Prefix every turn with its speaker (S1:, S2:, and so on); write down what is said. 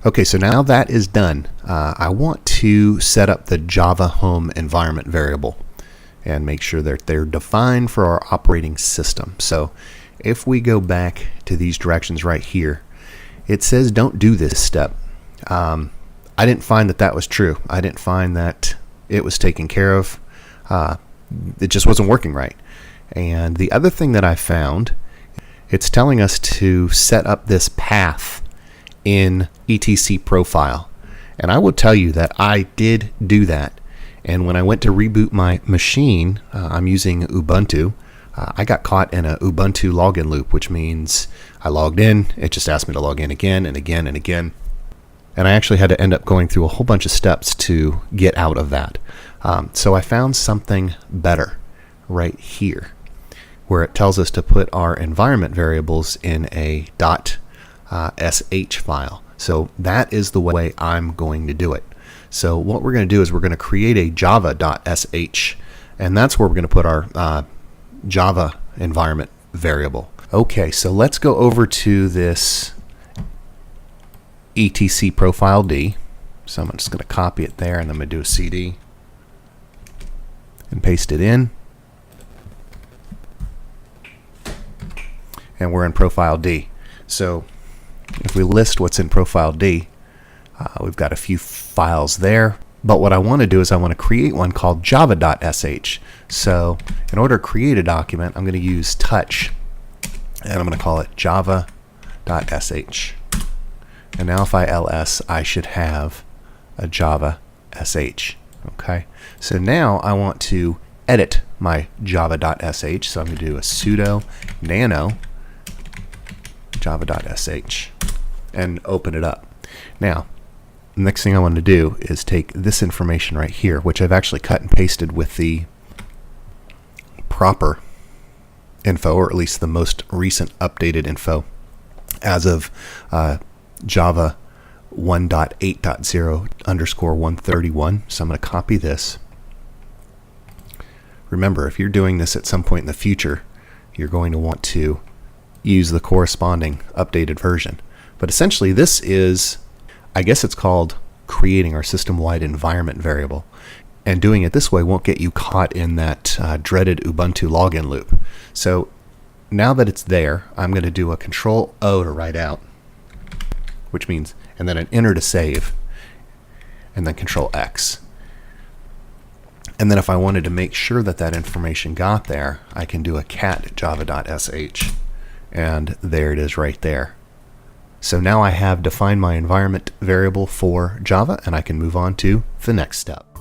S1: Okay, so now that is done, I want to set up the Java home environment variable and make sure that they're defined for our operating system. So if we go back to these directions right here, it says don't do this step. I didn't find that was true. I didn't find that it was taken care of. It just wasn't working right. And the other thing that I found, it's telling us to set up this path in etc profile. And I will tell you that I did do that. And when I went to reboot my machine, I'm using Ubuntu, I got caught in a Ubuntu login loop, which means I logged in, it just asked me to log in again and again and again. And I actually had to end up going through a whole bunch of steps to get out of that. So I found something better right here, where it tells us to put our environment variables in a .sh file. So that is the way I'm going to do it. So what we're going to do is we're going to create a java.sh, and that's where we're going to put our Java environment variable. Okay, so let's go over to this etc profile D. So I'm just going to copy it there, and I'm going to do a CD and paste it in. And we're in profile D. So if we list what's in profile D, we've got a few files there. But what I want to do is I want to create one called java.sh. So in order to create a document, I'm going to use touch, and I'm going to call it java.sh. And now if I ls, I should have a java.sh. Okay. So now I want to edit my java.sh. So I'm going to do a sudo nano java.sh and open it up. Now, the next thing I want to do is take this information right here, which I've actually cut and pasted with the proper info, or at least the most recent updated info as of Java 1.8.0_131. So I'm going to copy this. Remember, if you're doing this at some point in the future, you're going to want to use the corresponding updated version. But essentially this is, I guess it's called creating our system-wide environment variable. And doing it this way won't get you caught in that dreaded Ubuntu login loop. So now that it's there, I'm going to do a Control-O to write out, which means, and then an Enter to save, and then Control-X. And then if I wanted to make sure that that information got there, I can do a cat java.sh. And there it is right there. So now I have defined my environment variable for Java, and I can move on to the next step.